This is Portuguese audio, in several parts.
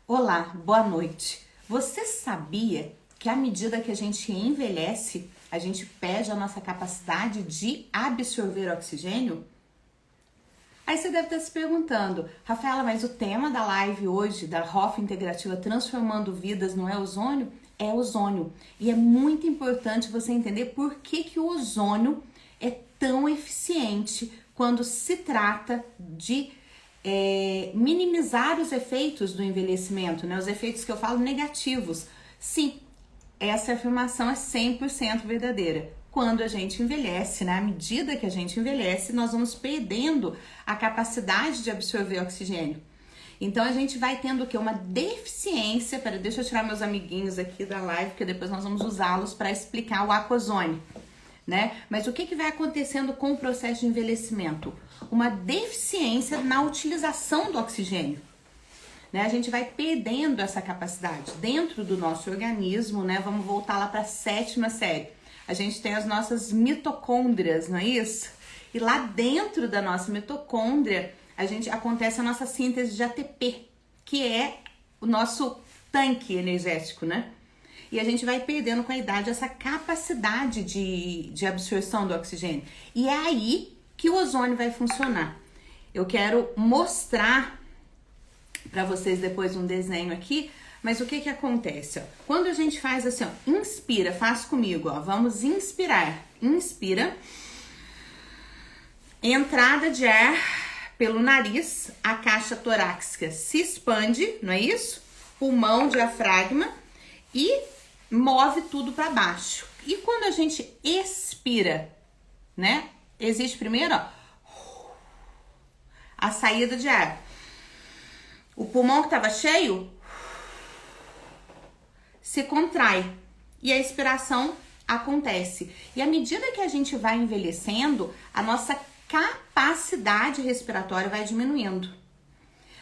Olá, boa noite. Você sabia que à medida que a gente envelhece, a gente perde a nossa capacidade de absorver oxigênio? Aí você deve estar se perguntando, Rafaela, mas o tema da live hoje, da ROF Integrativa Transformando Vidas, não é ozônio? É ozônio. E é muito importante você entender por que o ozônio é tão eficiente quando se trata de minimizar os efeitos do envelhecimento, né? Os efeitos que eu falo negativos. Sim, essa afirmação é 100% verdadeira. Quando a gente envelhece, né? À medida que a gente envelhece, nós vamos perdendo a capacidade de absorver oxigênio. Então a gente vai tendo o quê? Uma deficiência. Deixa eu tirar meus amiguinhos aqui da live, porque depois nós vamos usá-los para explicar o aquozônio, né? Mas o que vai acontecendo com o processo de envelhecimento? Uma deficiência na utilização do oxigênio, né? A gente vai perdendo essa capacidade dentro do nosso organismo, né? Vamos voltar lá para a 7ª série. A gente tem as nossas mitocôndrias, não é isso? E lá dentro da nossa mitocôndria, acontece a nossa síntese de ATP, que é o nosso tanque energético, né? E a gente vai perdendo com a idade essa capacidade de absorção do oxigênio. E é aí que o ozônio vai funcionar. Eu quero mostrar para vocês depois um desenho aqui, mas o que acontece? Ó? Quando a gente faz assim, ó, inspira, faz comigo, ó, vamos inspirar. Inspira. Entrada de ar pelo nariz, a caixa torácica se expande, não é isso? Pulmão, diafragma e move tudo para baixo. E quando a gente expira, né? Existe primeiro, ó, a saída de ar. O pulmão que estava cheio se contrai e a expiração acontece. E à medida que a gente vai envelhecendo, a nossa capacidade respiratória vai diminuindo.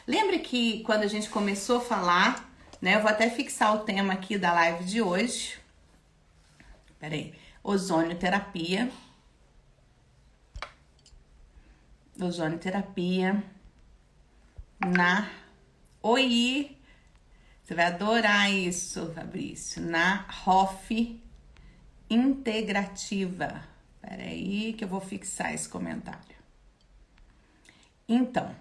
Lembra que quando a gente começou a falar, né? Eu vou até fixar o tema aqui da live de hoje. Peraí. Ozonioterapia. Ozonioterapia na OI. Você vai adorar isso, Fabrício. Na ROF Integrativa. Peraí que eu vou fixar esse comentário. Então,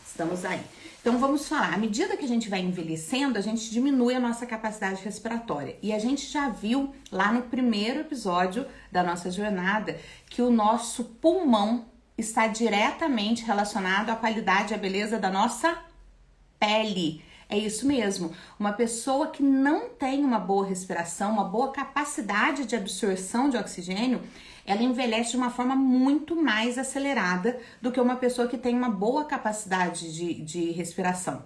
estamos aí. Então vamos falar, à medida que a gente vai envelhecendo, a gente diminui a nossa capacidade respiratória. E a gente já viu lá no primeiro episódio da nossa jornada que o nosso pulmão está diretamente relacionado à qualidade e à beleza da nossa pele. É isso mesmo. Uma pessoa que não tem uma boa respiração, uma boa capacidade de absorção de oxigênio, ela envelhece de uma forma muito mais acelerada do que uma pessoa que tem uma boa capacidade de respiração.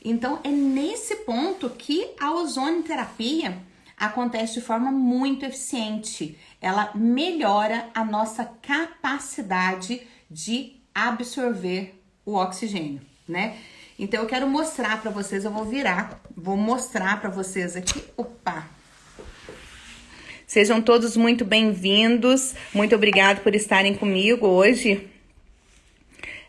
Então, é nesse ponto que a ozonioterapia acontece de forma muito eficiente. Ela melhora a nossa capacidade de absorver o oxigênio, né? Então, eu quero mostrar para vocês, vou mostrar para vocês aqui, opa! Sejam todos muito bem-vindos, muito obrigado por estarem comigo hoje,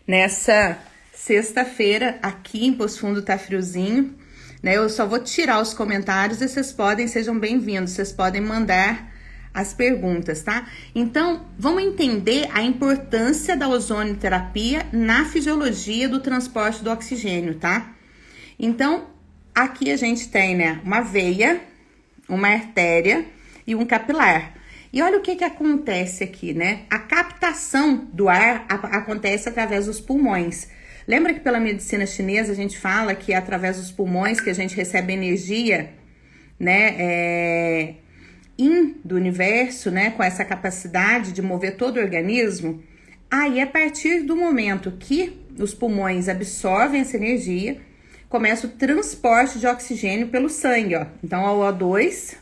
nessa sexta-feira, aqui em Poço Fundo tá friozinho, né? Eu só vou tirar os comentários e sejam bem-vindos, vocês podem mandar as perguntas, tá? Então, vamos entender a importância da ozonioterapia na fisiologia do transporte do oxigênio, tá? Então, aqui a gente tem, né, uma veia, uma artéria e um capilar. E olha o que acontece aqui, né? A captação do ar acontece através dos pulmões. Lembra que pela medicina chinesa a gente fala que é através dos pulmões que a gente recebe energia, né, do universo, né, com essa capacidade de mover todo o organismo? Aí, a partir do momento que os pulmões absorvem essa energia, começa o transporte de oxigênio pelo sangue, ó. Então, o O2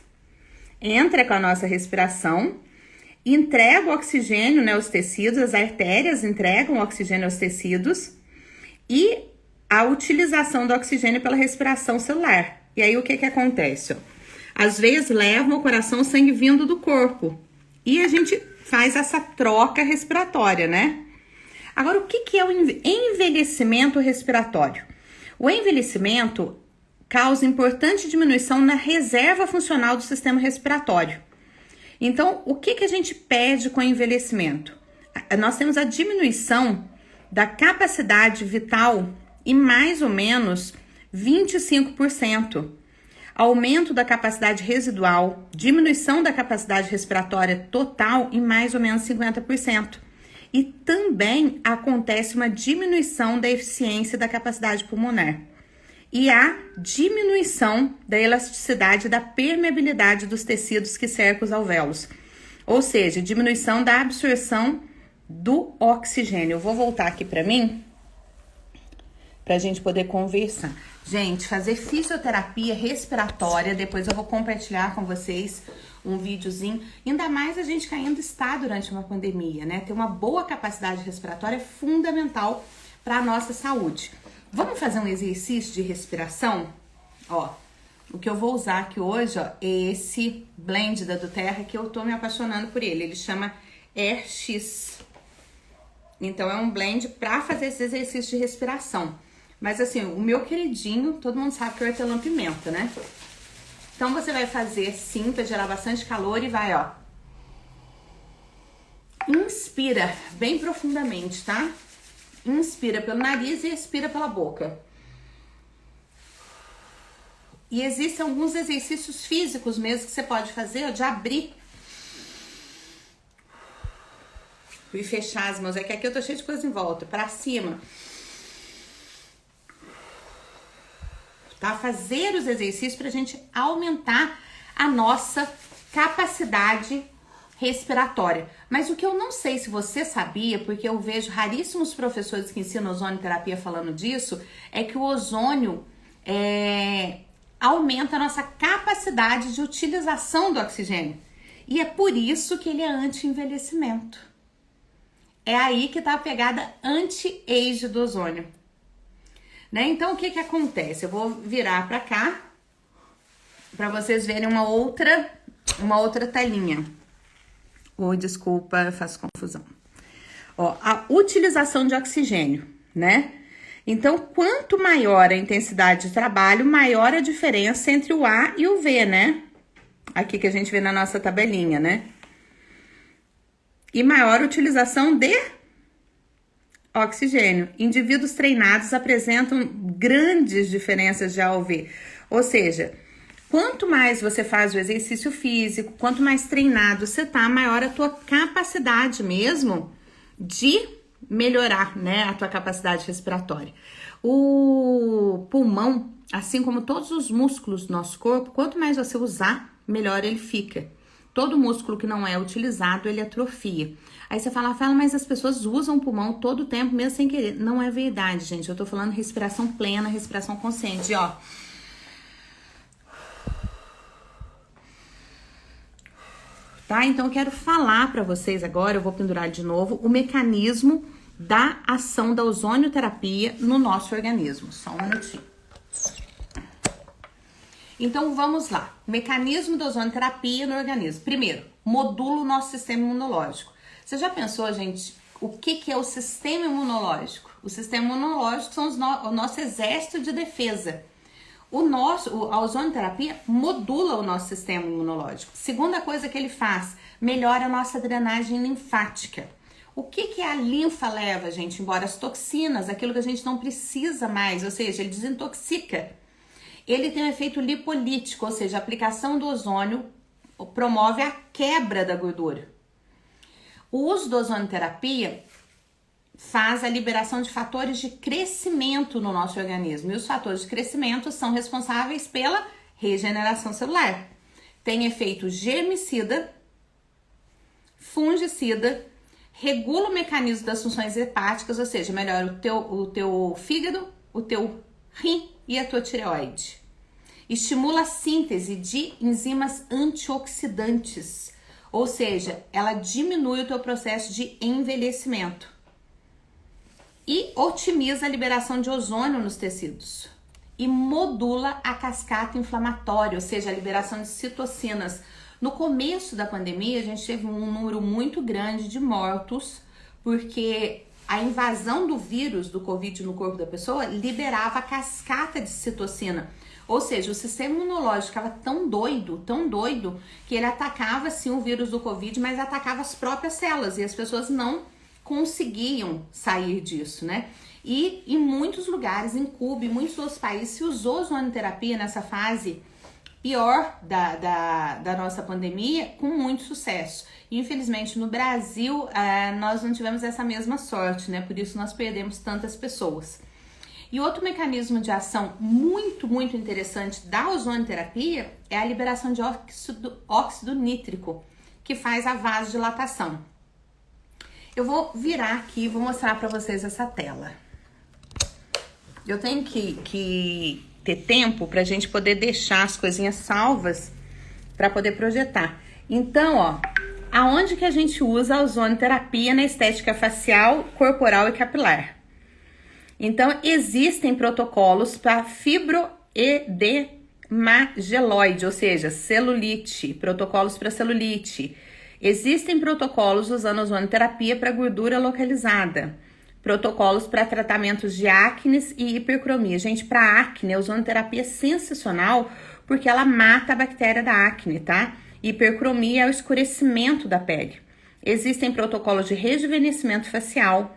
entra com a nossa respiração, entrega o oxigênio, né, aos tecidos, as artérias entregam o oxigênio aos tecidos e a utilização do oxigênio pela respiração celular. E aí, o que acontece, ó? Às vezes levam ao coração o sangue vindo do corpo e a gente faz essa troca respiratória, né? Agora, o que é o envelhecimento respiratório? O envelhecimento causa importante diminuição na reserva funcional do sistema respiratório. Então, o que a gente pede com o envelhecimento? Nós temos a diminuição da capacidade vital em mais ou menos 25%. Aumento da capacidade residual, diminuição da capacidade respiratória total em mais ou menos 50%. E também acontece uma diminuição da eficiência da capacidade pulmonar. E a diminuição da elasticidade e da permeabilidade dos tecidos que cercam os alvéolos. Ou seja, diminuição da absorção do oxigênio. Eu vou voltar aqui para mim, para a gente poder conversar. Gente, fazer fisioterapia respiratória, depois eu vou compartilhar com vocês um videozinho. Ainda mais a gente que ainda está durante uma pandemia, né? Ter uma boa capacidade respiratória é fundamental para a nossa saúde. Vamos fazer um exercício de respiração? Ó, o que eu vou usar aqui hoje, ó, é esse blend da doTERRA que eu tô me apaixonando por ele. Ele chama AirX. Então é um blend para fazer esse exercício de respiração. Mas assim, o meu queridinho, todo mundo sabe que é o hortelã-pimenta, né? Então você vai fazer assim para gerar bastante calor e vai, ó. Inspira bem profundamente, tá? Inspira pelo nariz e expira pela boca. E existem alguns exercícios físicos mesmo que você pode fazer, ó, de abrir e fechar as mãos. É que aqui eu tô cheio de coisa em volta, para cima. Tá? Fazer os exercícios pra gente aumentar a nossa capacidade respiratória. Mas o que eu não sei se você sabia, porque eu vejo raríssimos professores que ensinam ozonioterapia falando disso, é que o ozônio aumenta a nossa capacidade de utilização do oxigênio. E é por isso que ele é anti-envelhecimento. É aí que tá a pegada anti-age do ozônio. Né? Então, o que acontece? Eu vou virar para cá para vocês verem uma outra telinha. Oi, desculpa, eu faço confusão. Ó, a utilização de oxigênio, né? Então, quanto maior a intensidade de trabalho, maior a diferença entre o A e o V, né? Aqui que a gente vê na nossa tabelinha, né? E maior utilização de oxigênio. Indivíduos treinados apresentam grandes diferenças de A ao V. Ou seja, quanto mais você faz o exercício físico, quanto mais treinado você tá, maior a tua capacidade mesmo de melhorar, né, a tua capacidade respiratória. O pulmão, assim como todos os músculos do nosso corpo, quanto mais você usar, melhor ele fica. Todo músculo que não é utilizado, ele atrofia. Aí você fala, mas as pessoas usam o pulmão todo o tempo, mesmo sem querer. Não é verdade, gente. Eu tô falando respiração plena, respiração consciente, ó. Tá? Então eu quero falar pra vocês agora, eu vou pendurar de novo, o mecanismo da ação da ozonioterapia no nosso organismo. Só um minutinho. Então vamos lá. Mecanismo da ozonioterapia no organismo. Primeiro, modula o nosso sistema imunológico. Você já pensou, gente, o que é o sistema imunológico? O sistema imunológico são o nosso exército de defesa. A ozonioterapia modula o nosso sistema imunológico. Segunda coisa que ele faz, melhora a nossa drenagem linfática. O que a linfa leva, gente? Embora as toxinas, aquilo que a gente não precisa mais, ou seja, ele desintoxica. Ele tem um efeito lipolítico, ou seja, a aplicação do ozônio promove a quebra da gordura. O uso da ozonioterapia faz a liberação de fatores de crescimento no nosso organismo. E os fatores de crescimento são responsáveis pela regeneração celular. Tem efeito germicida, fungicida, regula o mecanismo das funções hepáticas, ou seja, melhora o teu fígado, o teu rim e a tua tireoide. Estimula a síntese de enzimas antioxidantes, ou seja, ela diminui o teu processo de envelhecimento. E otimiza a liberação de ozônio nos tecidos. E modula a cascata inflamatória, ou seja, a liberação de citocinas. No começo da pandemia, a gente teve um número muito grande de mortos, porque a invasão do vírus do Covid no corpo da pessoa liberava a cascata de citocina. Ou seja, o sistema imunológico ficava tão doido, que ele atacava sim o vírus do Covid, mas atacava as próprias células e as pessoas não conseguiam sair disso, né? E em muitos lugares, em Cuba, em muitos outros países, se usou ozonoterapia nessa fase pior da nossa pandemia, com muito sucesso. Infelizmente, no Brasil, nós não tivemos essa mesma sorte, né? Por isso nós perdemos tantas pessoas. E outro mecanismo de ação muito interessante da ozonoterapia é a liberação de óxido nítrico, que faz a vasodilatação. Eu vou virar aqui e vou mostrar para vocês essa tela. Eu tenho que ter tempo para a gente poder deixar as coisinhas salvas para poder projetar. Então, ó, aonde que a gente usa a ozonoterapia na estética facial, corporal e capilar? Então, existem protocolos para fibroedemageloide, ou seja, celulite, protocolos para celulite. Existem protocolos usando ozonoterapia para gordura localizada. Protocolos para tratamentos de acne e hipercromia. Gente, para acne, a ozonoterapia é sensacional porque ela mata a bactéria da acne, tá? Hipercromia é o escurecimento da pele. Existem protocolos de rejuvenescimento facial,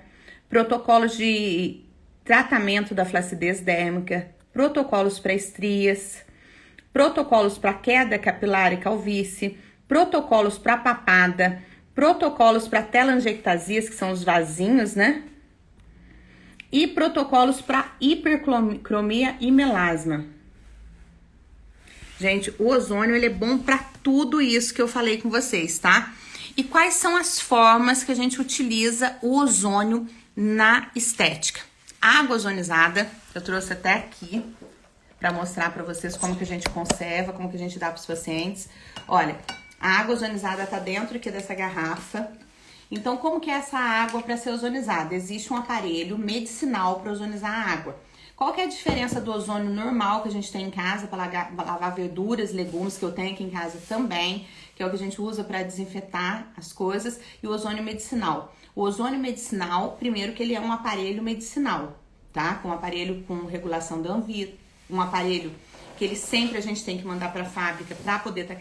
protocolos de tratamento da flacidez dérmica, protocolos para estrias, protocolos para queda capilar e calvície, protocolos para papada, protocolos para telangiectasias, que são os vasinhos, né? E protocolos para hipercromia e melasma. Gente, o ozônio ele é bom para tudo isso que eu falei com vocês, tá? E quais são as formas que a gente utiliza o ozônio na estética? Água ozonizada, eu trouxe até aqui para mostrar para vocês como que a gente conserva, como que a gente dá para os pacientes. Olha, a água ozonizada tá dentro aqui dessa garrafa. Então, como que é essa água para ser ozonizada? Existe um aparelho medicinal para ozonizar a água. Qual que é a diferença do ozônio normal que a gente tem em casa para lavar verduras, legumes, que eu tenho aqui em casa também, que é o que a gente usa para desinfetar as coisas, e o ozônio medicinal? O ozônio medicinal, primeiro que ele é um aparelho medicinal, tá? Com um aparelho com regulação da Anvisa, um aparelho que ele sempre a gente tem que mandar para a fábrica para poder estar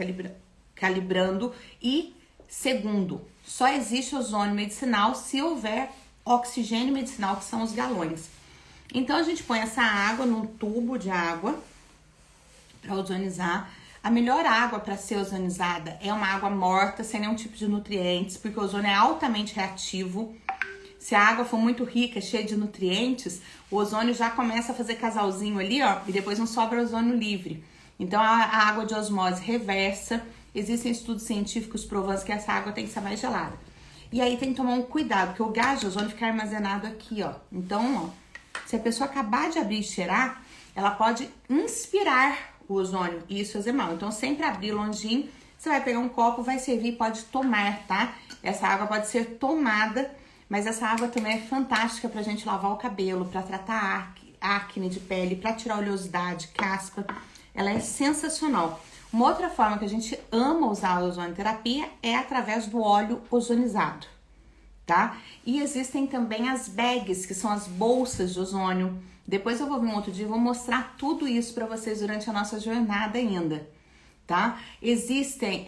calibrando. E segundo, só existe ozônio medicinal se houver oxigênio medicinal, que são os galões. Então a gente põe essa água num tubo de água para ozonizar. A melhor água para ser ozonizada é uma água morta, sem nenhum tipo de nutrientes, porque o ozônio é altamente reativo. Se a água for muito rica, cheia de nutrientes, o ozônio já começa a fazer casalzinho ali, ó, e depois não sobra ozônio livre. Então a água de osmose reversa. Existem estudos científicos provando que essa água tem que ser mais gelada. E aí tem que tomar um cuidado, porque o gás de ozônio fica armazenado aqui, ó. Então, ó, se a pessoa acabar de abrir e cheirar, ela pode inspirar o ozônio e isso fazer mal. Então, sempre abrir longinho, você vai pegar um copo, vai servir e pode tomar, tá? Essa água pode ser tomada, mas essa água também é fantástica pra gente lavar o cabelo, pra tratar acne de pele, pra tirar oleosidade, caspa. Ela é sensacional. Uma outra forma que a gente ama usar a ozonoterapia é através do óleo ozonizado, tá? E existem também as bags, que são as bolsas de ozônio. Depois eu vou vir um outro dia e vou mostrar tudo isso para vocês durante a nossa jornada ainda, tá? Existem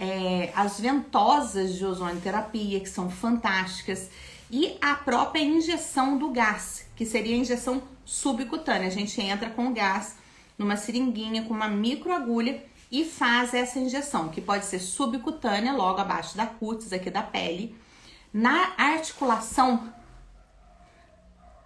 as ventosas de ozonoterapia, que são fantásticas, e a própria injeção do gás, que seria a injeção subcutânea. A gente entra com o gás numa seringuinha com uma microagulha e faz essa injeção, que pode ser subcutânea, logo abaixo da cutis, aqui da pele, na articulação,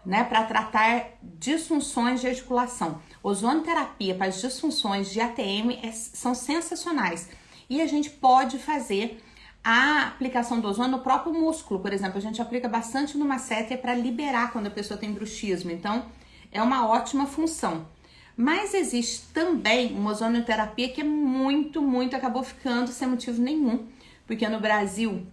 né, para tratar disfunções de articulação. Ozonoterapia para as disfunções de ATM são sensacionais. E a gente pode fazer a aplicação do ozônio no próprio músculo, por exemplo. A gente aplica bastante no masseter para liberar quando a pessoa tem bruxismo. Então, é uma ótima função. Mas existe também uma ozonoterapia que é muito, acabou ficando sem motivo nenhum. Porque no Brasil,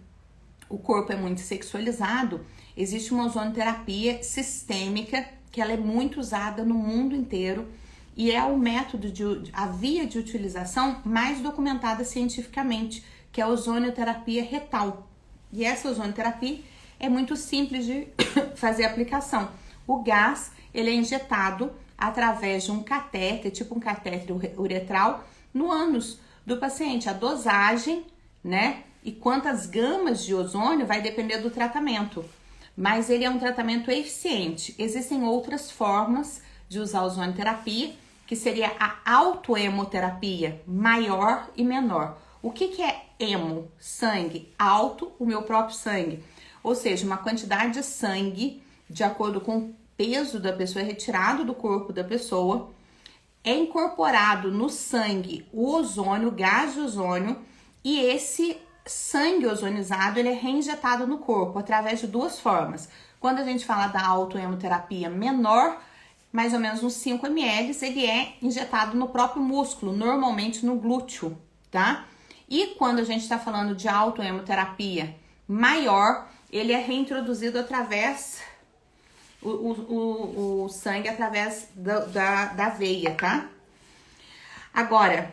o corpo é muito sexualizado. Existe uma ozonoterapia sistêmica, que ela é muito usada no mundo inteiro. E é o método, a via de utilização mais documentada cientificamente, que é a ozonoterapia retal. E essa ozonoterapia, é muito simples de fazer a aplicação. O gás, ele é injetado através de um catéter, tipo um catéter uretral, no ânus do paciente. A dosagem, né, e quantas gramas de ozônio vai depender do tratamento. Mas ele é um tratamento eficiente. Existem outras formas de usar a ozonioterapia, que seria a autohemoterapia, maior e menor. O que é hemo? Sangue. Auto, o meu próprio sangue. Ou seja, uma quantidade de sangue, de acordo com o peso da pessoa, é retirado do corpo da pessoa, é incorporado no sangue o ozônio, o gás de ozônio, e esse sangue ozonizado, ele é reinjetado no corpo através de duas formas. Quando a gente fala da autohemoterapia menor, mais ou menos uns 5 ml, ele é injetado no próprio músculo, normalmente no glúteo, tá? E quando a gente está falando de autohemoterapia maior, ele é reintroduzido através, o sangue através da veia, tá? Agora,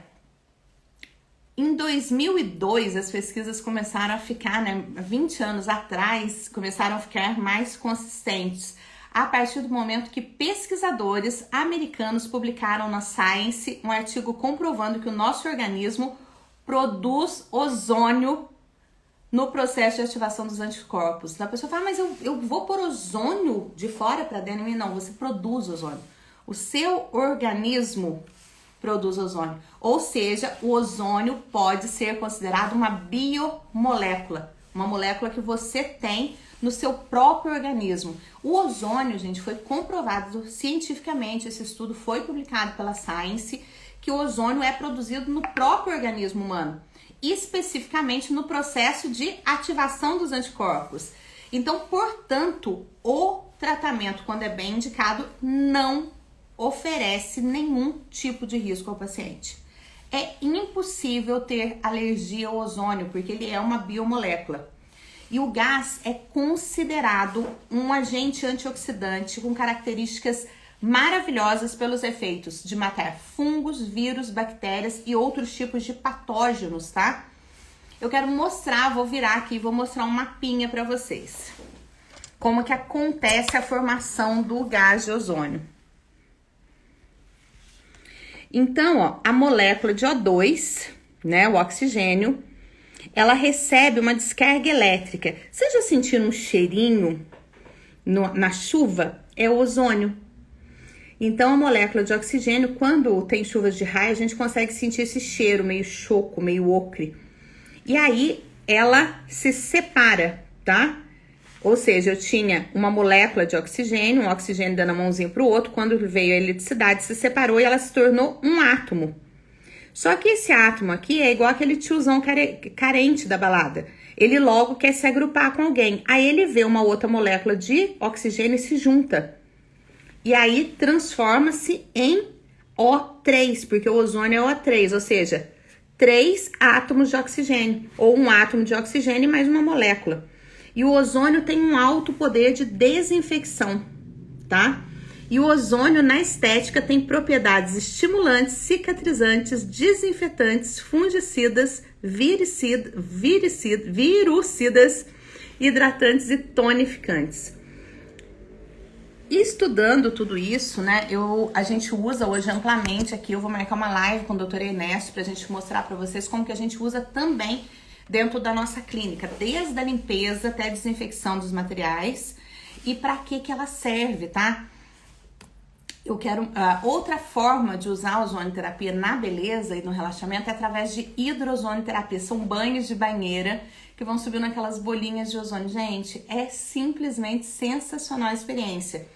em 2002, as pesquisas começaram a ficar, né, 20 anos atrás, começaram a ficar mais consistentes, a partir do momento que pesquisadores americanos publicaram na Science um artigo comprovando que o nosso organismo produz ozônio no processo de ativação dos anticorpos. Então a pessoa fala, mas eu vou pôr ozônio de fora para dentro? Não, você produz ozônio. O seu organismo produz ozônio. Ou seja, o ozônio pode ser considerado uma biomolécula, uma molécula que você tem no seu próprio organismo. O ozônio, gente, foi comprovado cientificamente, esse estudo foi publicado pela Science, que o ozônio é produzido no próprio organismo humano, especificamente no processo de ativação dos anticorpos. Então, portanto, o tratamento, quando é bem indicado, não oferece nenhum tipo de risco ao paciente. É impossível ter alergia ao ozônio, porque ele é uma biomolécula. E o gás é considerado um agente antioxidante com características maravilhosas pelos efeitos de matar fungos, vírus, bactérias e outros tipos de patógenos, tá? Eu quero mostrar, vou virar aqui, vou mostrar um mapinha para vocês. Como que acontece a formação do gás de ozônio. Então, ó, a molécula de O2, né, o oxigênio, ela recebe uma descarga elétrica. Vocês já sentiram um cheirinho na chuva? É o ozônio. Então, a molécula de oxigênio, quando tem chuvas de raio, a gente consegue sentir esse cheiro meio choco, meio ocre. E aí, ela se separa, tá? Ou seja, eu tinha uma molécula de oxigênio, um oxigênio dando a mãozinha pro outro, quando veio a eletricidade, se separou e ela se tornou um átomo. Só que esse átomo aqui é igual aquele tiozão carente da balada. Ele logo quer se agrupar com alguém. Aí ele vê uma outra molécula de oxigênio e se junta. E aí transforma-se em O3, porque o ozônio é O3, ou seja, 3 átomos de oxigênio, ou um átomo de oxigênio e mais uma molécula. E o ozônio tem um alto poder de desinfecção, tá? E o ozônio, na estética, tem propriedades estimulantes, cicatrizantes, desinfetantes, fungicidas, virucidas, hidratantes e tonificantes. Estudando tudo isso, né, a gente usa hoje amplamente aqui, eu vou marcar uma live com o Dr. Ernesto pra gente mostrar pra vocês como que a gente usa também dentro da nossa clínica, desde a limpeza até a desinfecção dos materiais e para que ela serve, tá? Eu quero outra forma de usar a ozonioterapia na beleza e no relaxamento é através de hidrozonioterapia. São banhos de banheira que vão subindo aquelas bolinhas de ozônio. Gente, é simplesmente sensacional a experiência.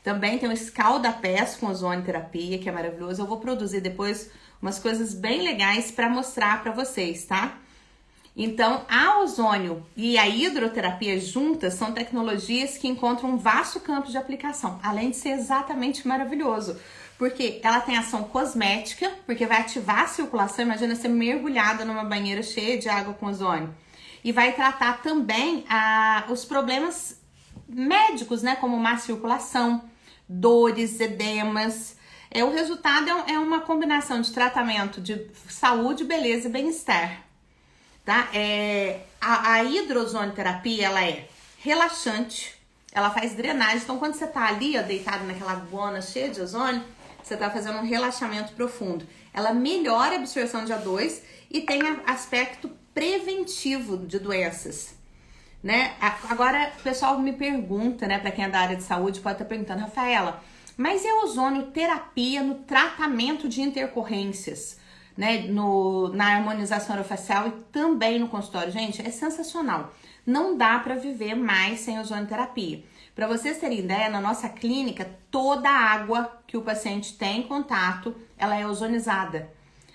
Também tem o escalda-pés com ozonioterapia, que é maravilhoso. Eu vou produzir depois umas coisas bem legais para mostrar para vocês, tá? Então, a ozônio e a hidroterapia juntas são tecnologias que encontram um vasto campo de aplicação, além de ser exatamente maravilhoso, porque ela tem ação cosmética, porque vai ativar a circulação, imagina ser mergulhada numa banheira cheia de água com ozônio, e vai tratar também os problemas médicos, né, como má circulação, dores, edemas. O resultado é uma combinação de tratamento de saúde, beleza e bem-estar. Tá? A hidrozonioterapia, ela é relaxante, ela faz drenagem. Então, quando você tá ali, ó, deitado naquela aguona cheia de ozônio, você tá fazendo um relaxamento profundo. Ela melhora a absorção de O2 e tem aspecto preventivo de doenças, né? Agora, o pessoal me pergunta, né, para quem é da área de saúde, pode estar perguntando, Rafaela, mas é ozonioterapia no tratamento de intercorrências, né, na harmonização orofacial e também no consultório? Gente, é sensacional. Não dá para viver mais sem ozonioterapia. Para vocês terem ideia, na nossa clínica, toda a água que o paciente tem contato, ela é ozonizada.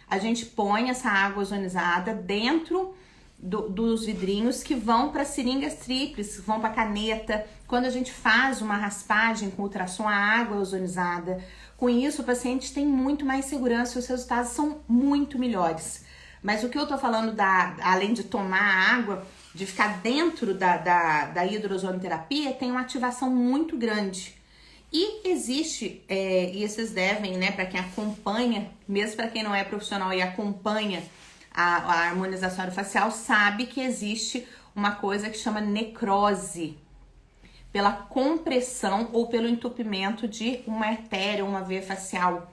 A gente põe essa água ozonizada dentro dos vidrinhos que vão para seringas tríplices, vão para caneta. Quando a gente faz uma raspagem com ultrassom, a água é ozonizada. Com isso, o paciente tem muito mais segurança e os resultados são muito melhores. Mas o que eu tô falando, além de tomar a água, de ficar dentro da hidrozonoterapia, tem uma ativação muito grande. E existe, e vocês devem, né, para quem acompanha, mesmo para quem não é profissional e acompanha a harmonização orofacial, sabe que existe uma coisa que chama necrose, pela compressão ou pelo entupimento de uma artéria, uma veia facial.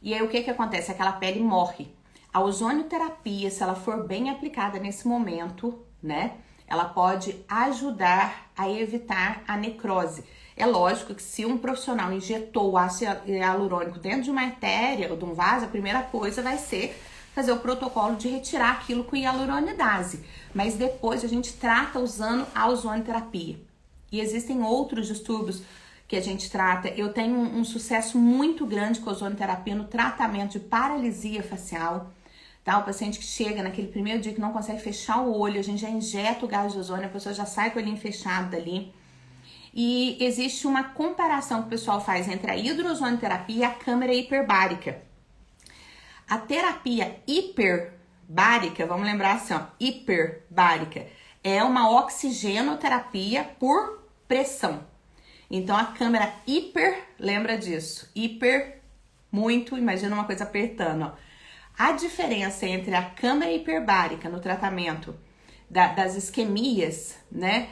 E aí o que acontece? Aquela pele morre. A ozonioterapia, se ela for bem aplicada nesse momento, né, ela pode ajudar a evitar a necrose. É lógico que se um profissional injetou o ácido hialurônico dentro de uma artéria ou de um vaso, a primeira coisa vai ser fazer o protocolo de retirar aquilo com hialuronidase. Mas depois a gente trata usando a ozonioterapia. E existem outros distúrbios que a gente trata. Eu tenho um sucesso muito grande com a ozonioterapia no tratamento de paralisia facial. Tá? O paciente que chega naquele primeiro dia que não consegue fechar o olho, a gente já injeta o gás de ozônio, a pessoa já sai com o olhinho fechado dali. E existe uma comparação que o pessoal faz entre a hidrozonoterapia e a câmara hiperbárica. A terapia hiperbárica, vamos lembrar assim, ó, hiperbárica, é uma oxigenoterapia por pressão. Então a câmara hiper, lembra disso, hiper, muito, imagina uma coisa apertando, ó. A diferença entre a câmara hiperbárica no tratamento das isquemias, né,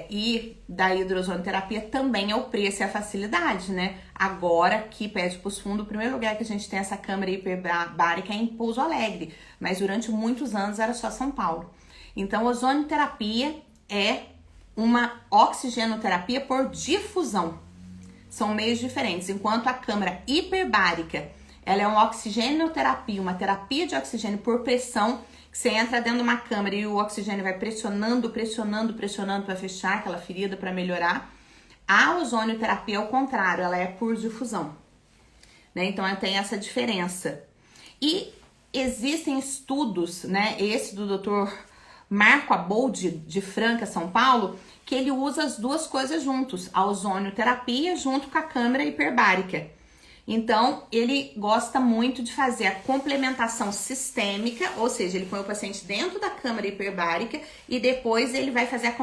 e da hidrozonoterapia também é o preço e a facilidade, né? Agora, aqui perto para os fundos, o primeiro lugar que a gente tem essa câmara hiperbárica é em Pouso Alegre, mas durante muitos anos era só São Paulo. Então, a ozonioterapia é uma oxigenoterapia por difusão. São meios diferentes. Enquanto a câmara hiperbárica, ela é uma oxigenoterapia, uma terapia de oxigênio por pressão, que você entra dentro de uma câmara e o oxigênio vai pressionando para fechar aquela ferida, para melhorar. A ozonioterapia é o contrário, ela é por difusão, né? Então, tem essa diferença. E existem estudos, né? Esse do Dr. Marco Aboldi, de Franca, São Paulo, que ele usa as duas coisas juntos, a ozonioterapia junto com a câmara hiperbárica. Então, ele gosta muito de fazer a complementação sistêmica, ou seja, ele põe o paciente dentro da câmara hiperbárica e depois ele vai fazer a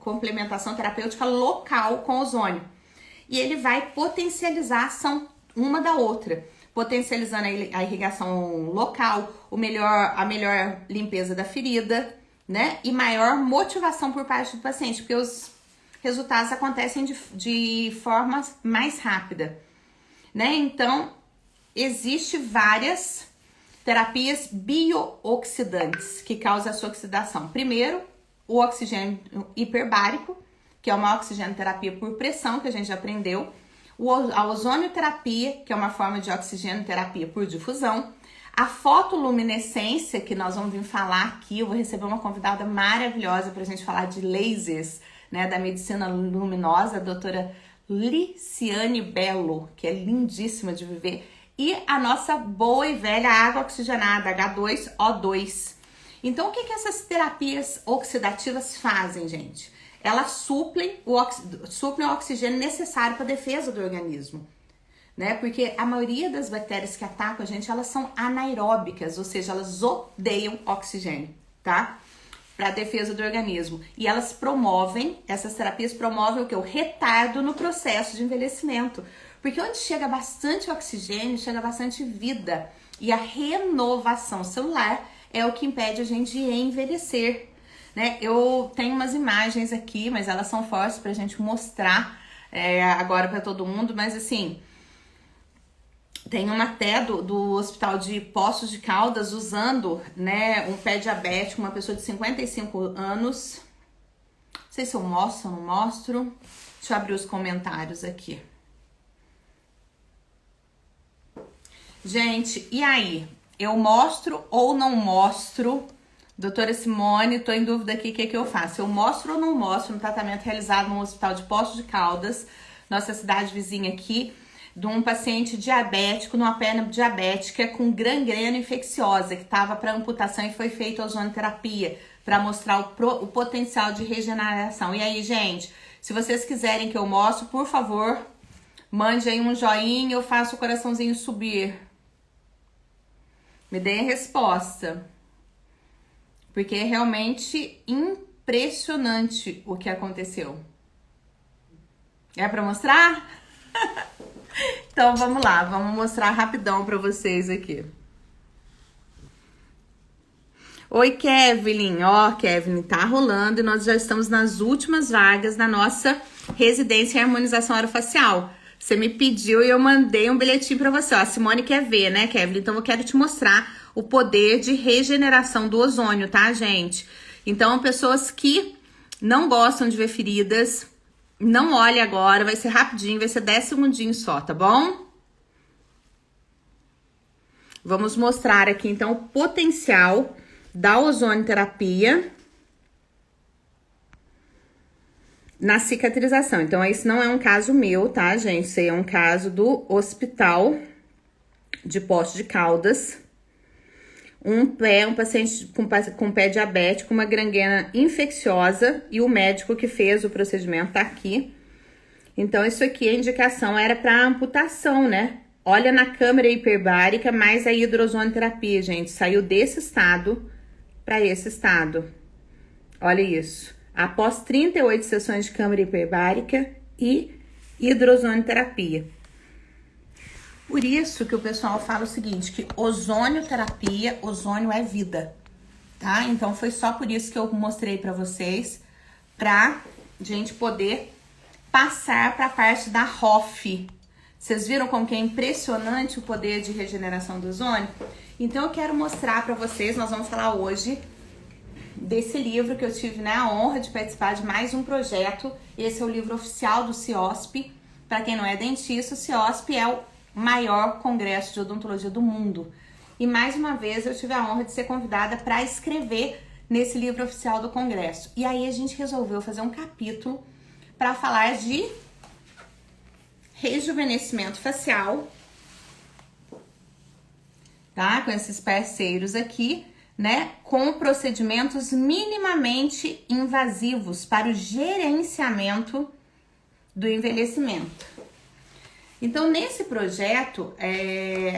complementação terapêutica local com ozônio. E ele vai potencializar a ação uma da outra, potencializando a irrigação local, a melhor limpeza da ferida, né? E maior motivação por parte do paciente, porque os resultados acontecem de forma mais rápida, né? Então, existe várias terapias biooxidantes que causam essa oxidação. Primeiro, o oxigênio hiperbárico, que é uma oxigenoterapia por pressão, que a gente já aprendeu. A ozonioterapia, que é uma forma de oxigenoterapia por difusão. A fotoluminescência, que nós vamos vir falar aqui, eu vou receber uma convidada maravilhosa para a gente falar de lasers, né, da medicina luminosa, a doutora Liciane Bello, que é lindíssima de viver, e a nossa boa e velha água oxigenada, H2O2. Então, o que essas terapias oxidativas fazem, gente? Elas suplem o oxigênio necessário para a defesa do organismo, né? Porque a maioria das bactérias que atacam a gente, elas são anaeróbicas, ou seja, elas odeiam oxigênio, tá? Para a defesa do organismo. E essas terapias promovem o que? O retardo no processo de envelhecimento. Porque onde chega bastante oxigênio, chega bastante vida. E a renovação celular é o que impede a gente de envelhecer, né? Eu tenho umas imagens aqui, mas elas são fortes pra gente mostrar agora pra todo mundo, mas assim, tem uma até do Hospital de Poços de Caldas usando, né, um pé diabético, uma pessoa de 55 anos. Não sei se eu mostro ou não mostro. Deixa eu abrir os comentários aqui. Gente, e aí? Eu mostro ou não mostro? Doutora Simone, tô em dúvida aqui o que eu faço. Eu mostro ou não mostro um tratamento realizado no Hospital de Poços de Caldas, nossa cidade vizinha aqui, de um paciente diabético, numa perna diabética com gangrena infecciosa, que estava para amputação e foi feita ozonioterapia, para mostrar o potencial de regeneração. E aí, gente, se vocês quiserem que eu mostre, por favor, mande aí um joinha, eu faço o coraçãozinho subir. Me deem a resposta. Porque é realmente impressionante o que aconteceu. É para mostrar? Então vamos lá, vamos mostrar rapidão para vocês aqui. Oi, Kevin. Ó, Kevin, tá rolando e nós já estamos nas últimas vagas da nossa residência em harmonização orofacial. Você me pediu e eu mandei um bilhetinho para você. Ó, a Simone quer ver, né, Kevin? Então eu quero te mostrar o poder de regeneração do ozônio, tá, gente? Então, pessoas que não gostam de ver feridas, não olhe agora, vai ser rapidinho, vai ser 10 segundinhos só, tá bom? Vamos mostrar aqui, então, o potencial da ozonioterapia na cicatrização. Então, esse não é um caso meu, tá, gente? Esse é um caso do Hospital de Poços de Caldas. Um paciente com pé diabético, uma gangrena infecciosa, e o médico que fez o procedimento tá aqui. Então, isso aqui, a indicação era para amputação, né? Olha na câmara hiperbárica mais a hidrozonioterapia, gente. Saiu desse estado para esse estado. Olha isso. Após 38 sessões de câmara hiperbárica e hidrozonioterapia. Por isso que o pessoal fala o seguinte, que ozonioterapia, ozônio é vida, tá? Então foi só por isso que eu mostrei pra vocês, pra gente poder passar pra parte da ROF. Vocês viram como que é impressionante o poder de regeneração do ozônio? Então eu quero mostrar pra vocês, nós vamos falar hoje desse livro que eu tive, né, a honra de participar de mais um projeto. Esse é o livro oficial do CIOSP. Pra quem não é dentista, o CIOSP é o maior congresso de odontologia do mundo. E mais uma vez eu tive a honra de ser convidada para escrever nesse livro oficial do congresso. E aí a gente resolveu fazer um capítulo para falar de rejuvenescimento facial, tá? Com esses parceiros aqui, né? Com procedimentos minimamente invasivos para o gerenciamento do envelhecimento. Então, nesse projeto,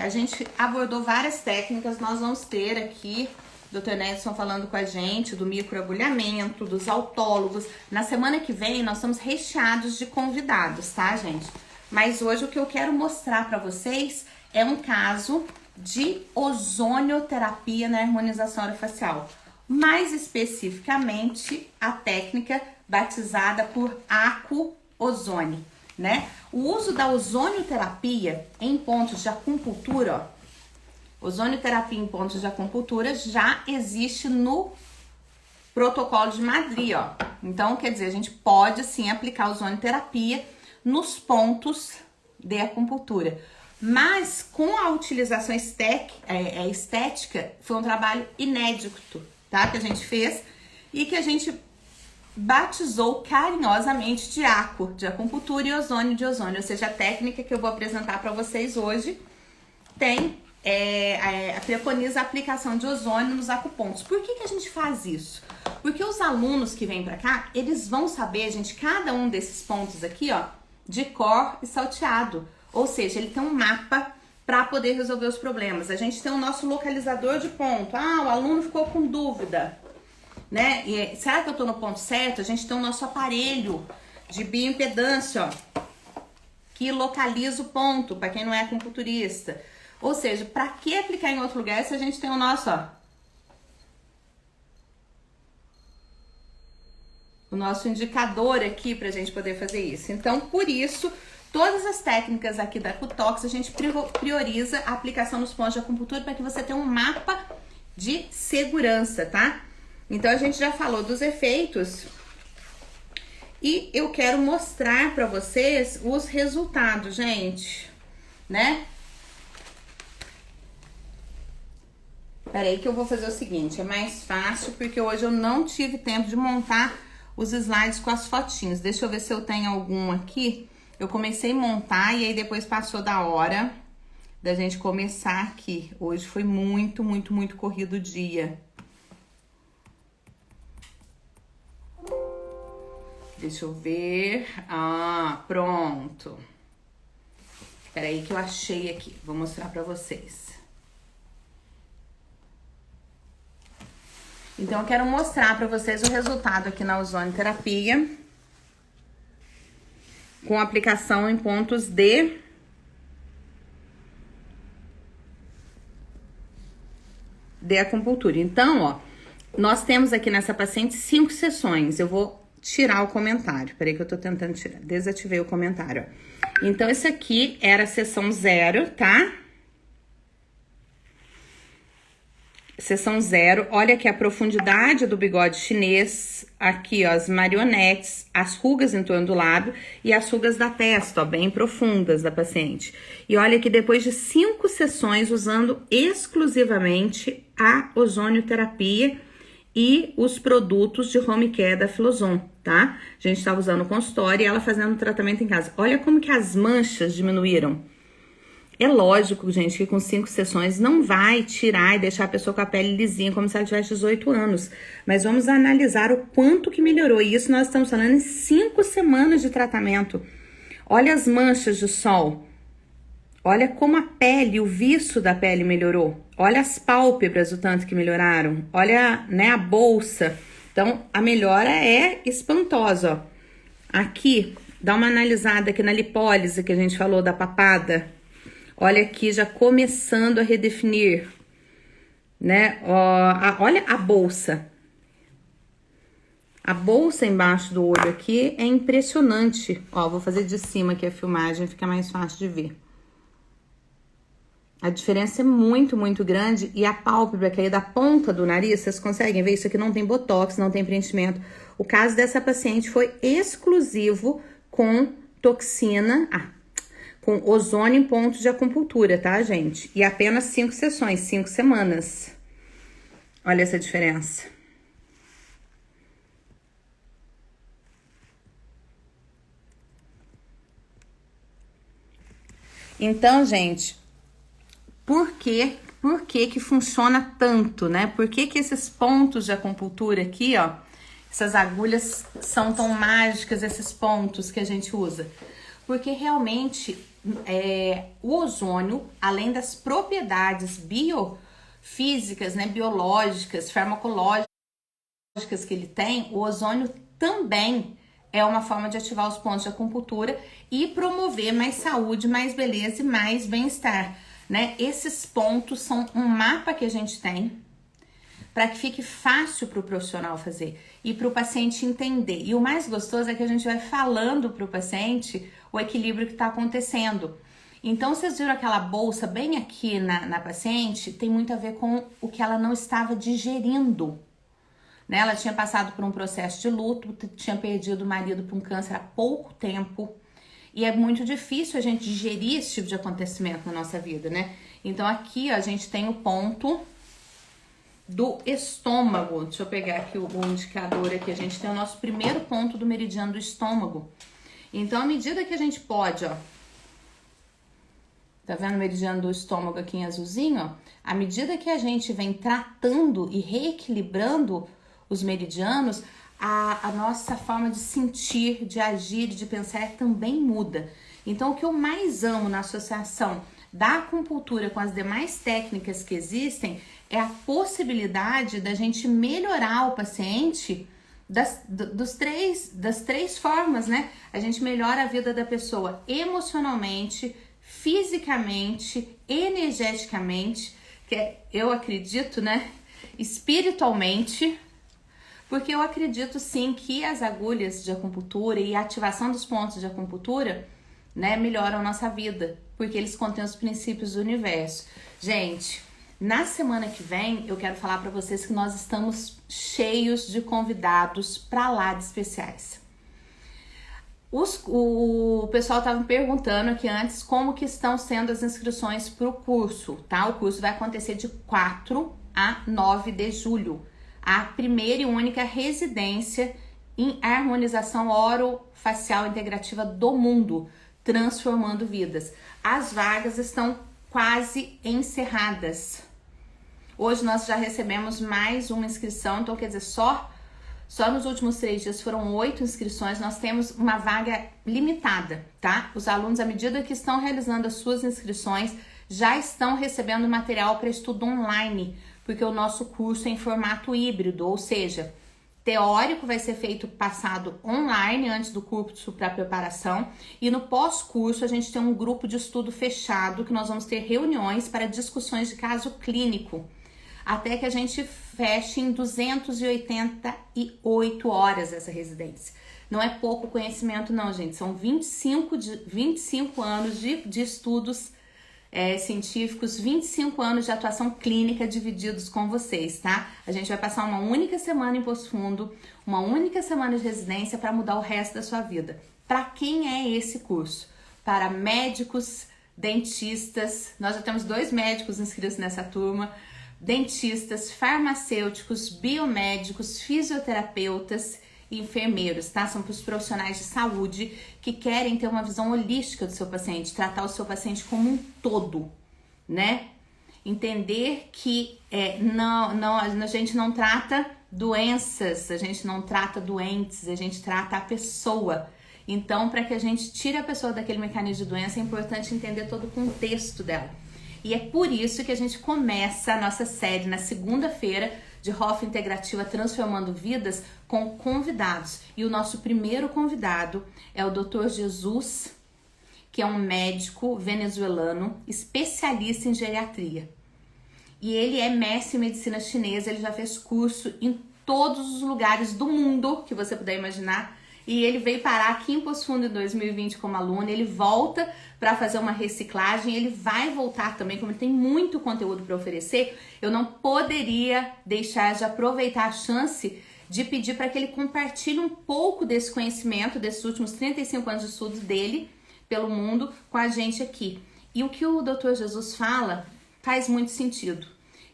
a gente abordou várias técnicas. Nós vamos ter aqui o Dr. Nedson falando com a gente do microagulhamento, dos autólogos. Na semana que vem, nós estamos recheados de convidados, tá, gente? Mas hoje o que eu quero mostrar para vocês é um caso de ozonioterapia na harmonização orofacial. Mais especificamente, a técnica batizada por acu-ozone, né? O uso da ozonioterapia em pontos de acupuntura, ó, ozonioterapia em pontos de acupuntura já existe no protocolo de Madrid, ó. Então, quer dizer, a gente pode sim aplicar ozonioterapia nos pontos de acupuntura. Mas com a utilização estética, foi um trabalho inédito, tá? Que a gente fez e que a gente batizou carinhosamente de ACO, de acupuntura, e ozônio de ozônio. Ou seja, a técnica que eu vou apresentar para vocês hoje tem preconiza a aplicação de ozônio nos acupontos. Por que a gente faz isso? Porque os alunos que vêm para cá, eles vão saber, gente, cada um desses pontos aqui, ó, de cor e salteado. Ou seja, ele tem um mapa para poder resolver os problemas. A gente tem o nosso localizador de ponto. Ah, o aluno ficou com dúvida, né? E será que eu tô no ponto certo? A gente tem o nosso aparelho de bioimpedância, ó, que localiza o ponto, para quem não é acupunturista. Ou seja, para que aplicar em outro lugar se a gente tem o nosso, ó, o nosso indicador aqui pra gente poder fazer isso. Então, por isso, todas as técnicas aqui da Acutox, a gente prioriza a aplicação nos pontos de acupuntura para que você tenha um mapa de segurança, tá? Então, a gente já falou dos efeitos e eu quero mostrar para vocês os resultados, gente, né? Peraí que eu vou fazer o seguinte, é mais fácil porque hoje eu não tive tempo de montar os slides com as fotinhos. Deixa eu ver se eu tenho algum aqui. Eu comecei a montar e aí depois passou da hora da gente começar aqui. Hoje foi muito corrido o dia. Deixa eu ver. Ah, pronto. Peraí que eu achei aqui. Vou mostrar pra vocês. Então, eu quero mostrar pra vocês o resultado aqui na ozonioterapia com aplicação em pontos de acupuntura. Então, ó, nós temos aqui nessa paciente 5 sessões. Eu vou tirar o comentário. Peraí que eu tô tentando tirar. Desativei o comentário, ó. Então, esse aqui era a sessão 0, tá? Sessão 0, olha aqui a profundidade do bigode chinês, aqui ó, as marionetes, as rugas em torno do lábio e as rugas da testa, ó, bem profundas da paciente. E olha que depois de 5 sessões usando exclusivamente a ozonioterapia e os produtos de home care da Filozon, tá? A gente estava usando o consultório e ela fazendo o tratamento em casa. Olha como que as manchas diminuíram. É lógico, gente, que com 5 sessões não vai tirar e deixar a pessoa com a pele lisinha como se ela tivesse 18 anos. Mas vamos analisar o quanto que melhorou. E isso nós estamos falando em 5 semanas de tratamento. Olha as manchas de sol. Olha como a pele, o viço da pele melhorou. Olha as pálpebras, o tanto que melhoraram. Olha, né, a bolsa. Então, a melhora é espantosa, ó. Aqui, dá uma analisada aqui na lipólise que a gente falou da papada. Olha aqui, já começando a redefinir, né? Olha a bolsa. A bolsa embaixo do olho aqui é impressionante. Ó, vou fazer de cima aqui a filmagem, fica mais fácil de ver. A diferença é muito grande. E a pálpebra que é da ponta do nariz, vocês conseguem ver? Isso aqui não tem botox, não tem preenchimento. O caso dessa paciente foi exclusivo com toxina... com ozônio em pontos de acupuntura, tá, gente? E apenas 5 sessões, 5 semanas. Olha essa diferença. Então, gente, por que funciona tanto, né? Por que esses pontos de acupuntura aqui, ó, essas agulhas são tão mágicas, esses pontos que a gente usa? Porque realmente o ozônio, além das propriedades biofísicas, né, biológicas, farmacológicas que ele tem, o ozônio também é uma forma de ativar os pontos de acupuntura e promover mais saúde, mais beleza e mais bem-estar, né? Esses pontos são um mapa que a gente tem para que fique fácil para o profissional fazer e para o paciente entender. E o mais gostoso é que a gente vai falando para o paciente o equilíbrio que está acontecendo. Então, vocês viram aquela bolsa bem aqui na paciente? Tem muito a ver com o que ela não estava digerindo, né? Ela tinha passado por um processo de luto, tinha perdido o marido por um câncer há pouco tempo. E é muito difícil a gente digerir esse tipo de acontecimento na nossa vida, né? Então, aqui ó, a gente tem o ponto do estômago. Deixa eu pegar aqui o indicador aqui. A gente tem o nosso primeiro ponto do meridiano do estômago. Então, à medida que a gente pode, ó, tá vendo o meridiano do estômago aqui em azulzinho, ó? À medida que a gente vem tratando e reequilibrando os meridianos, a nossa forma de sentir, de agir, de pensar também muda. Então, o que eu mais amo na associação da acupuntura com as demais técnicas que existem é a possibilidade da gente melhorar o paciente das três formas, né? A gente melhora a vida da pessoa emocionalmente, fisicamente, energeticamente, que eu acredito, né? Espiritualmente, Porque eu acredito sim que as agulhas de acupuntura e a ativação dos pontos de acupuntura, né, melhoram a nossa vida, porque eles contêm os princípios do universo. Gente, na semana que vem eu quero falar para vocês que nós estamos cheios de convidados para lá de especiais. O pessoal estava me perguntando aqui antes como que estão sendo as inscrições para o curso, tá? O curso vai acontecer de 4 a 9 de julho. A primeira e única residência em harmonização orofacial integrativa do mundo, transformando vidas. As vagas estão quase encerradas. Hoje nós já recebemos mais uma inscrição, então quer dizer, só nos últimos 3 dias foram 8 inscrições, nós temos uma vaga limitada, tá? Os alunos, à medida que estão realizando as suas inscrições, já estão recebendo material para estudo online, porque o nosso curso é em formato híbrido, ou seja, teórico vai ser passado online antes do curso para preparação, e no pós-curso a gente tem um grupo de estudo fechado que nós vamos ter reuniões para discussões de caso clínico, até que a gente feche em 288 horas essa residência. Não é pouco conhecimento não, gente. São 25 anos de estudos científicos, 25 anos de atuação clínica divididos com vocês, tá? A gente vai passar uma única semana em Poço Fundo, uma única semana de residência para mudar o resto da sua vida. Para quem é esse curso? Para médicos, dentistas, nós já temos 2 médicos inscritos nessa turma, dentistas, farmacêuticos, biomédicos, fisioterapeutas e enfermeiros, tá? São para os profissionais de saúde que querem ter uma visão holística do seu paciente, tratar o seu paciente como um todo, né? Entender que a gente não trata doenças, a gente não trata doentes, a gente trata a pessoa. Então, para que a gente tire a pessoa daquele mecanismo de doença, é importante entender todo o contexto dela. E é por isso que a gente começa a nossa série na segunda-feira de Hoff Integrativa Transformando Vidas com convidados. E o nosso primeiro convidado é o Dr. Jesus, que é um médico venezuelano, especialista em geriatria. E ele é mestre em medicina chinesa, ele já fez curso em todos os lugares do mundo que você puder imaginar. E ele veio parar aqui em Poço Fundo em 2020 como aluno, ele volta para fazer uma reciclagem, ele vai voltar também, como ele tem muito conteúdo para oferecer, eu não poderia deixar de aproveitar a chance de pedir para que ele compartilhe um pouco desse conhecimento, desses últimos 35 anos de estudo dele pelo mundo com a gente aqui. E o que o Dr. Jesus fala faz muito sentido,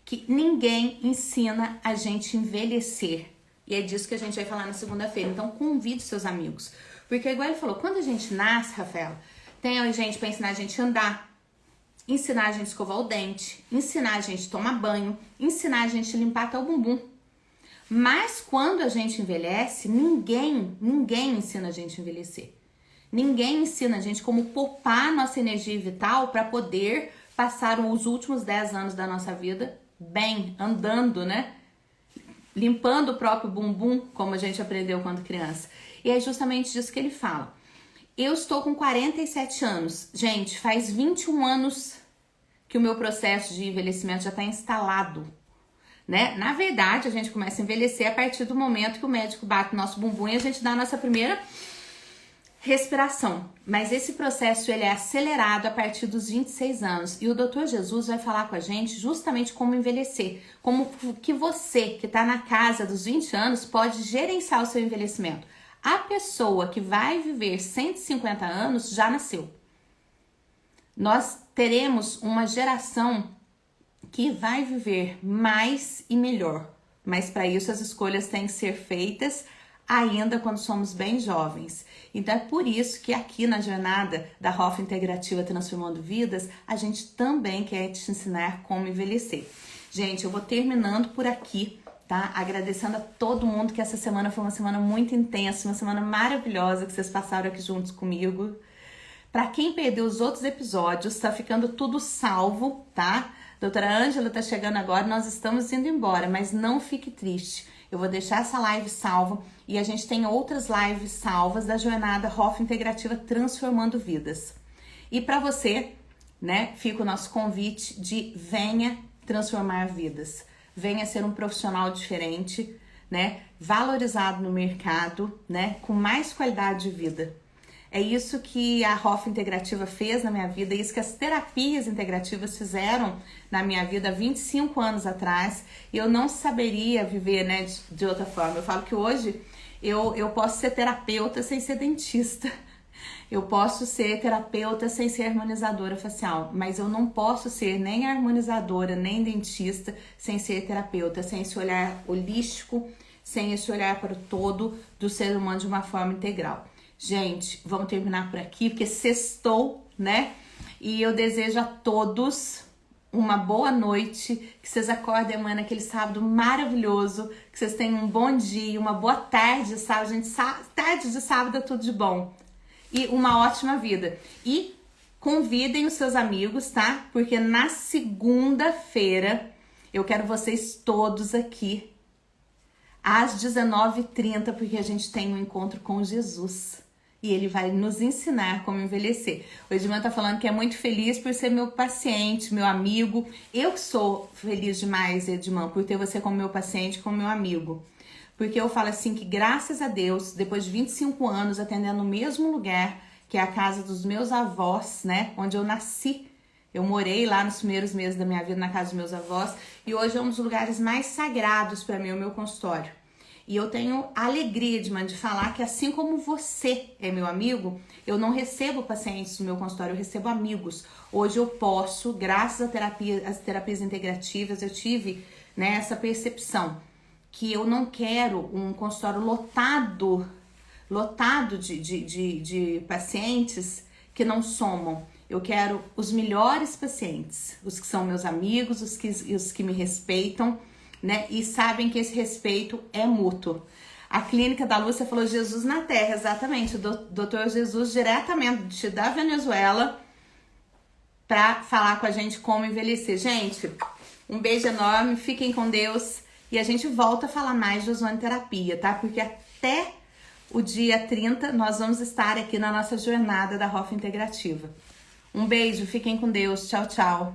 que ninguém ensina a gente envelhecer. E é disso que a gente vai falar na segunda-feira. Então, convide seus amigos. Porque, igual ele falou, quando a gente nasce, Rafaela, tem gente para ensinar a gente a andar, ensinar a gente a escovar o dente, ensinar a gente a tomar banho, ensinar a gente a limpar até o bumbum. Mas, quando a gente envelhece, ninguém ensina a gente a envelhecer. Ninguém ensina a gente como poupar nossa energia vital para poder passar os últimos 10 anos da nossa vida bem, andando, né? Limpando o próprio bumbum, como a gente aprendeu quando criança. E é justamente disso que ele fala. Eu estou com 47 anos. Gente, faz 21 anos que o meu processo de envelhecimento já está instalado, né? Na verdade, a gente começa a envelhecer a partir do momento que o médico bate no nosso bumbum e a gente dá a nossa primeira respiração. Mas esse processo ele é acelerado a partir dos 26 anos. E o Dr. Jesus vai falar com a gente justamente como envelhecer. Como que você, que está na casa dos 20 anos, pode gerenciar o seu envelhecimento. A pessoa que vai viver 150 anos já nasceu. Nós teremos uma geração que vai viver mais e melhor. Mas para isso as escolhas têm que ser feitas ainda quando somos bem jovens. Então é por isso que aqui na jornada da Hoff Integrativa Transformando Vidas, a gente também quer te ensinar como envelhecer. Gente, eu vou terminando por aqui, tá? Agradecendo a todo mundo que essa semana foi uma semana muito intensa, uma semana maravilhosa que vocês passaram aqui juntos comigo. Para quem perdeu os outros episódios, tá ficando tudo salvo, tá? Doutora Ângela tá chegando agora, nós estamos indo embora, mas não fique triste. Eu vou deixar essa live salva e a gente tem outras lives salvas da jornada Hoff Integrativa Transformando Vidas. E para você, né, fica o nosso convite de venha transformar vidas. Venha ser um profissional diferente, né, valorizado no mercado, né, com mais qualidade de vida. É isso que a ROF Integrativa fez na minha vida, é isso que as terapias integrativas fizeram na minha vida há 25 anos atrás, e eu não saberia viver, né, de outra forma. Eu falo que hoje eu posso ser terapeuta sem ser dentista, eu posso ser terapeuta sem ser harmonizadora facial, mas eu não posso ser nem harmonizadora, nem dentista sem ser terapeuta, sem esse olhar holístico, sem esse olhar para o todo do ser humano de uma forma integral. Gente, vamos terminar por aqui, porque sextou, né? E eu desejo a todos uma boa noite, que vocês acordem amanhã naquele sábado maravilhoso, que vocês tenham um bom dia, uma boa tarde de sábado, gente, tarde de sábado é tudo de bom. E uma ótima vida. E convidem os seus amigos, tá? Porque na segunda-feira eu quero vocês todos aqui às 19h30, porque a gente tem um encontro com Jesus. E ele vai nos ensinar como envelhecer. O Edman tá falando que é muito feliz por ser meu paciente, meu amigo. Eu sou feliz demais, Edman, por ter você como meu paciente, como meu amigo. Porque eu falo assim que graças a Deus, depois de 25 anos atendendo no mesmo lugar, que é a casa dos meus avós, né? Onde eu nasci. Eu morei lá nos primeiros meses da minha vida na casa dos meus avós. E hoje é um dos lugares mais sagrados para mim, o meu consultório. E eu tenho a alegria, Edman, de falar que assim como você é meu amigo, eu não recebo pacientes no meu consultório, eu recebo amigos. Hoje eu posso, graças às terapias integrativas, eu tive, né, essa percepção que eu não quero um consultório lotado de pacientes que não somam. Eu quero os melhores pacientes, os que são meus amigos, os que me respeitam, né? E sabem que esse respeito é mútuo. A clínica da Lúcia falou Jesus na Terra, exatamente. O doutor Jesus diretamente da Venezuela para falar com a gente como envelhecer. Gente, um beijo enorme, fiquem com Deus e a gente volta a falar mais de ozonoterapia, tá? Porque até o dia 30 nós vamos estar aqui na nossa jornada da ROF Integrativa. Um beijo, fiquem com Deus, tchau, tchau.